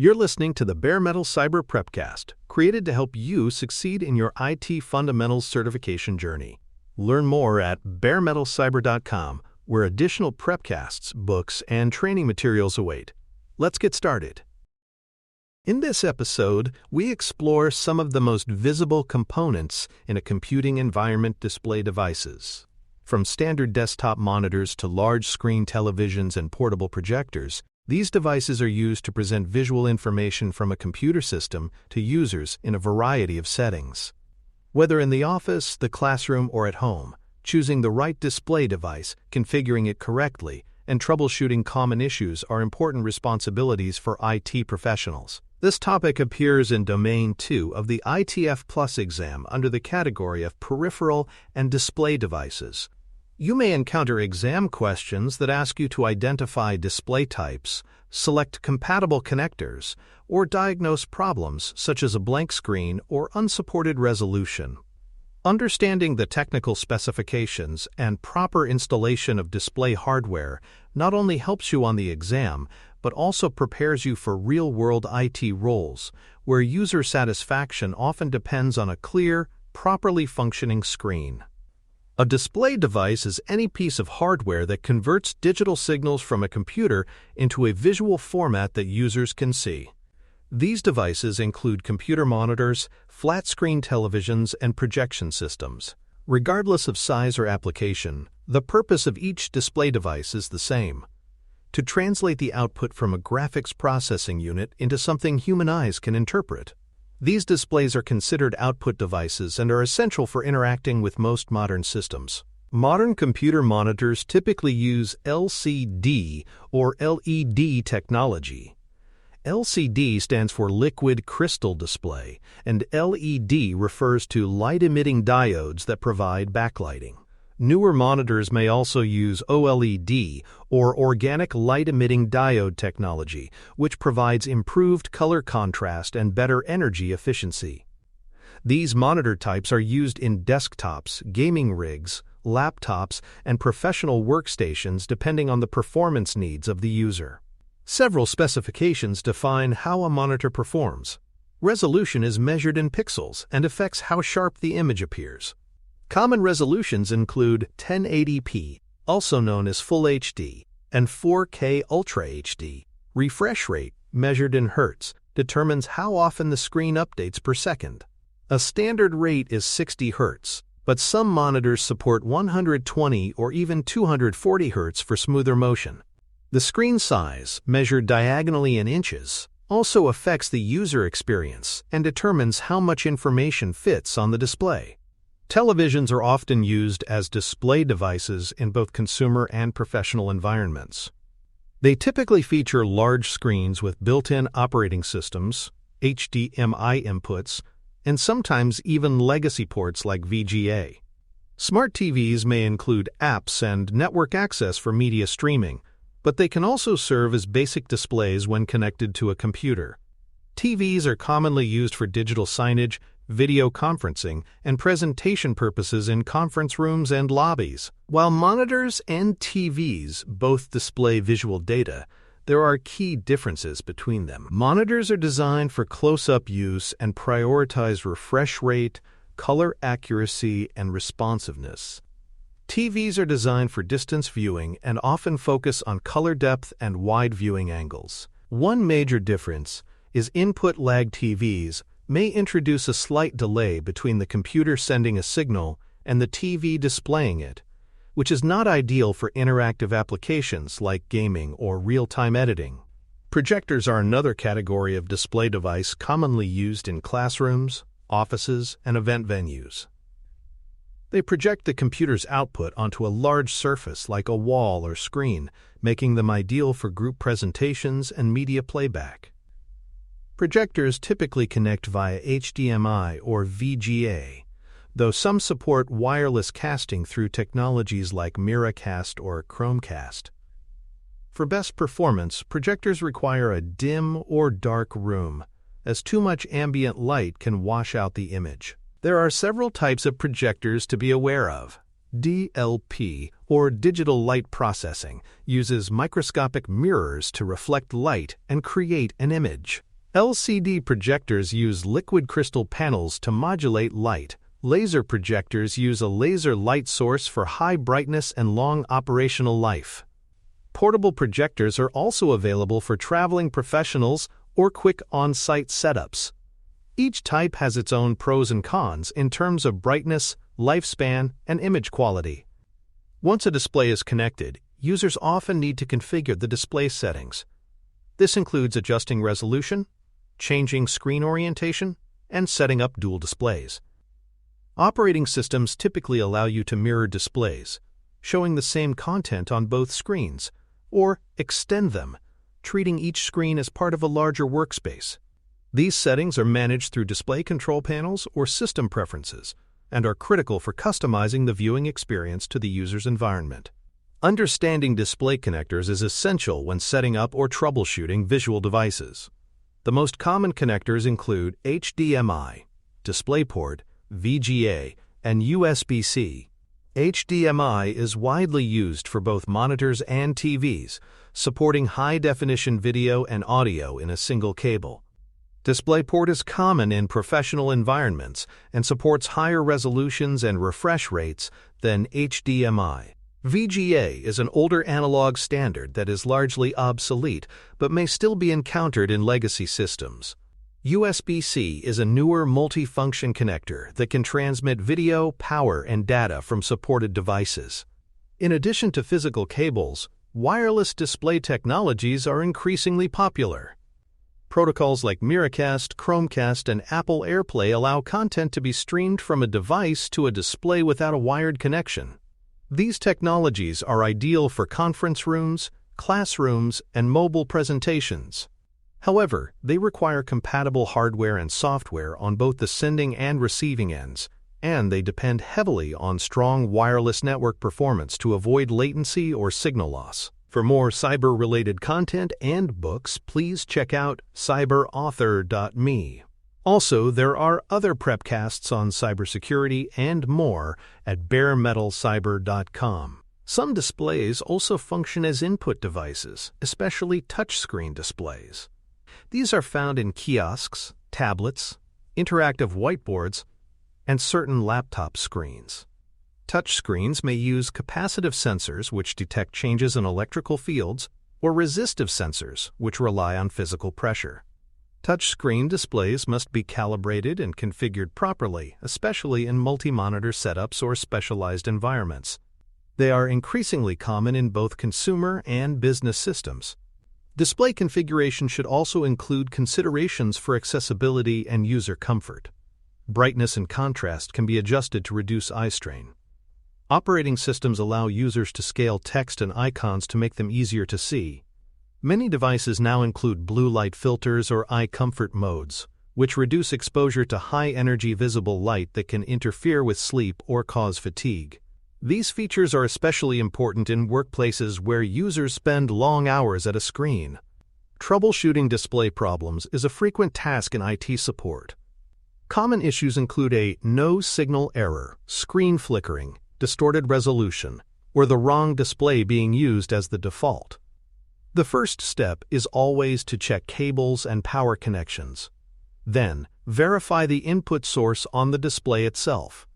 You're listening to the Bare Metal Cyber Prepcast, created to help you succeed in your IT Fundamentals certification journey. Learn more at baremetalcyber.com, where additional prepcasts, books, and training materials await. Let's get started. In this episode, we explore some of the most visible components in a computing environment display devices. From standard desktop monitors to large-screen televisions and portable projectors, these devices are used to present visual information from a computer system to users in a variety of settings. Whether in the office, the classroom, or at home, choosing the right display device, configuring it correctly, and troubleshooting common issues are important responsibilities for IT professionals. This topic appears in Domain 2 of the ITF Plus exam under the category of Peripheral and Display Devices. You may encounter exam questions that ask you to identify display types, select compatible connectors, or diagnose problems such as a blank screen or unsupported resolution. Understanding the technical specifications and proper installation of display hardware not only helps you on the exam, but also prepares you for real-world IT roles, where user satisfaction often depends on a clear, properly functioning screen. A display device is any piece of hardware that converts digital signals from a computer into a visual format that users can see. These devices include computer monitors, flat-screen televisions, and projection systems. Regardless of size or application, the purpose of each display device is the same: to translate the output from a graphics processing unit into something human eyes can interpret. These displays are considered output devices and are essential for interacting with most modern systems. Modern computer monitors typically use LCD or LED technology. LCD stands for Liquid Crystal Display, and LED refers to light-emitting diodes that provide backlighting. Newer monitors may also use OLED, or Organic Light-Emitting Diode technology, which provides improved color contrast and better energy efficiency. These monitor types are used in desktops, gaming rigs, laptops, and professional workstations depending on the performance needs of the user. Several specifications define how a monitor performs. Resolution is measured in pixels and affects how sharp the image appears. Common resolutions include 1080p, also known as Full HD, and 4K Ultra HD. Refresh rate, measured in hertz, determines how often the screen updates per second. A standard rate is 60 Hz, but some monitors support 120 or even 240 Hz for smoother motion. The screen size, measured diagonally in inches, also affects the user experience and determines how much information fits on the display. Televisions are often used as display devices in both consumer and professional environments. They typically feature large screens with built-in operating systems, HDMI inputs, and sometimes even legacy ports like VGA. Smart TVs may include apps and network access for media streaming, but they can also serve as basic displays when connected to a computer. TVs are commonly used for digital signage, video conferencing, and presentation purposes in conference rooms and lobbies. While monitors and TVs both display visual data, there are key differences between them. Monitors are designed for close-up use and prioritize refresh rate, color accuracy, and responsiveness. TVs are designed for distance viewing and often focus on color depth and wide viewing angles. One major difference is input lag. TVs may introduce a slight delay between the computer sending a signal and the TV displaying it, which is not ideal for interactive applications like gaming or real-time editing. Projectors are another category of display device commonly used in classrooms, offices, and event venues. They project the computer's output onto a large surface like a wall or screen, making them ideal for group presentations and media playback. Projectors typically connect via HDMI or VGA, though some support wireless casting through technologies like Miracast or Chromecast. For best performance, projectors require a dim or dark room, as too much ambient light can wash out the image. There are several types of projectors to be aware of. DLP, or digital light processing, uses microscopic mirrors to reflect light and create an image. LCD projectors use liquid crystal panels to modulate light. Laser projectors use a laser light source for high brightness and long operational life. Portable projectors are also available for traveling professionals or quick on-site setups. Each type has its own pros and cons in terms of brightness, lifespan, and image quality. Once a display is connected, users often need to configure the display settings. This includes adjusting resolution, changing screen orientation, and setting up dual displays. Operating systems typically allow you to mirror displays, showing the same content on both screens, or extend them, treating each screen as part of a larger workspace. These settings are managed through display control panels or system preferences, and are critical for customizing the viewing experience to the user's environment. Understanding display connectors is essential when setting up or troubleshooting visual devices. The most common connectors include HDMI, DisplayPort, VGA, and USB-C. HDMI is widely used for both monitors and TVs, supporting high-definition video and audio in a single cable. DisplayPort is common in professional environments and supports higher resolutions and refresh rates than HDMI. VGA is an older analog standard that is largely obsolete but may still be encountered in legacy systems. USB-C is a newer multi-function connector that can transmit video, power, and data from supported devices. In addition to physical cables, wireless display technologies are increasingly popular. Protocols like Miracast, Chromecast, and Apple AirPlay allow content to be streamed from a device to a display without a wired connection. These technologies are ideal for conference rooms, classrooms, and mobile presentations. However, they require compatible hardware and software on both the sending and receiving ends, and they depend heavily on strong wireless network performance to avoid latency or signal loss. For more cyber-related content and books, please check out cyberauthor.me. Also, there are other prepcasts on cybersecurity and more at baremetalcyber.com. Some displays also function as input devices, especially touchscreen displays. These are found in kiosks, tablets, interactive whiteboards, and certain laptop screens. Touchscreens may use capacitive sensors which detect changes in electrical fields, or resistive sensors which rely on physical pressure. Touchscreen displays must be calibrated and configured properly, especially in multi-monitor setups or specialized environments. They are increasingly common in both consumer and business systems. Display configuration should also include considerations for accessibility and user comfort. Brightness and contrast can be adjusted to reduce eye strain. Operating systems allow users to scale text and icons to make them easier to see. Many devices now include blue light filters or eye comfort modes, which reduce exposure to high-energy visible light that can interfere with sleep or cause fatigue. These features are especially important in workplaces where users spend long hours at a screen. Troubleshooting display problems is a frequent task in IT support. Common issues include a no signal error, screen flickering, distorted resolution, or the wrong display being used as the default. The first step is always to check cables and power connections. Then, verify the input source on the display itself.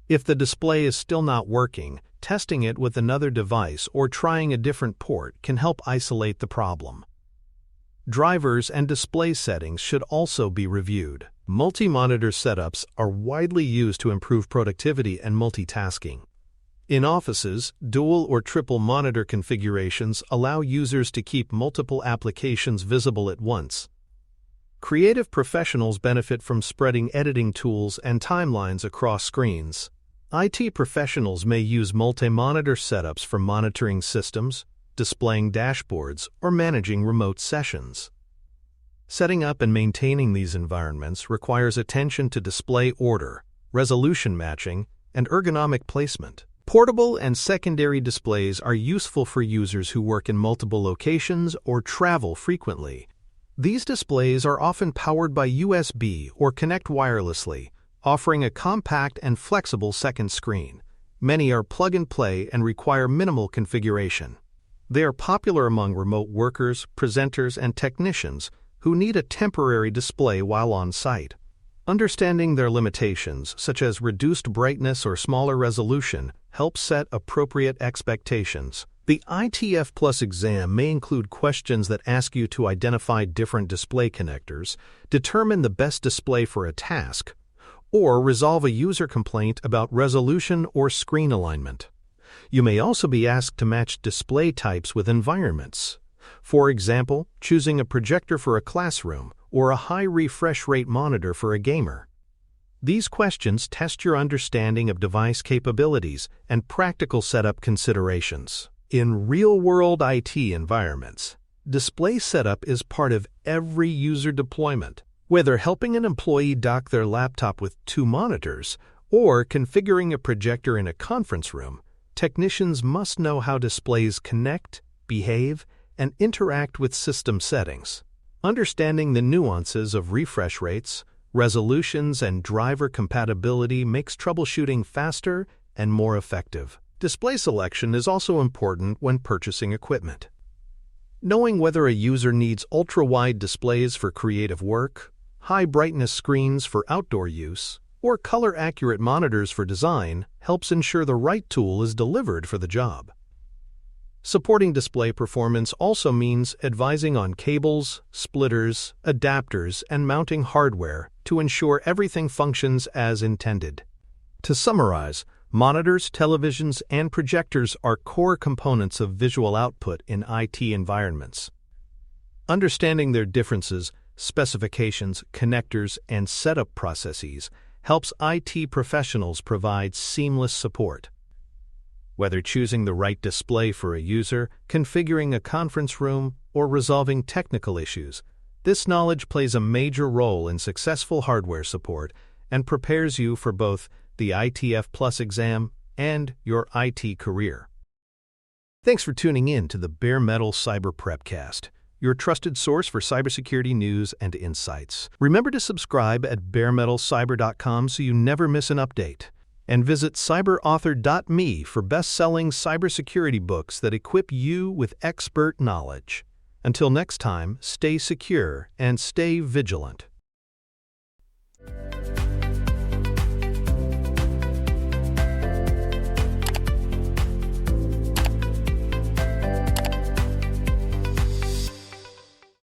If the display is still not working, testing it with another device or trying a different port can help isolate the problem. Drivers and display settings should also be reviewed. Multi-monitor setups are widely used to improve productivity and multitasking. In offices, dual or triple monitor configurations allow users to keep multiple applications visible at once. Creative professionals benefit from spreading editing tools and timelines across screens. IT professionals may use multi-monitor setups for monitoring systems, displaying dashboards, or managing remote sessions. Setting up and maintaining these environments requires attention to display order, resolution matching, and ergonomic placement. Portable and secondary displays are useful for users who work in multiple locations or travel frequently. These displays are often powered by USB or connect wirelessly, offering a compact and flexible second screen. Many are plug-and-play and require minimal configuration. They are popular among remote workers, presenters, and technicians who need a temporary display while on site. Understanding their limitations, such as reduced brightness or smaller resolution, helps set appropriate expectations. The ITF Plus exam may include questions that ask you to identify different display connectors, determine the best display for a task, or resolve a user complaint about resolution or screen alignment. You may also be asked to match display types with environments. For example, choosing a projector for a classroom or a high refresh rate monitor for a gamer. These questions test your understanding of device capabilities and practical setup considerations. In real-world IT environments, display setup is part of every user deployment. Whether helping an employee dock their laptop with 2 monitors or configuring a projector in a conference room, technicians must know how displays connect, behave, and interact with system settings. Understanding the nuances of refresh rates, resolutions, and driver compatibility makes troubleshooting faster and more effective. Display selection is also important when purchasing equipment. Knowing whether a user needs ultra-wide displays for creative work, high-brightness screens for outdoor use, or color-accurate monitors for design helps ensure the right tool is delivered for the job. Supporting display performance also means advising on cables, splitters, adapters, and mounting hardware to ensure everything functions as intended. To summarize, monitors, televisions, and projectors are core components of visual output in IT environments. Understanding their differences, specifications, connectors, and setup processes helps IT professionals provide seamless support. Whether choosing the right display for a user, configuring a conference room, or resolving technical issues, this knowledge plays a major role in successful hardware support and prepares you for both the ITF Plus exam and your IT career. Thanks for tuning in to the Bare Metal Cyber Prepcast, your trusted source for cybersecurity news and insights. Remember to subscribe at baremetalcyber.com so you never miss an update. And visit cyberauthor.me for best-selling cybersecurity books that equip you with expert knowledge. Until next time, stay secure and stay vigilant.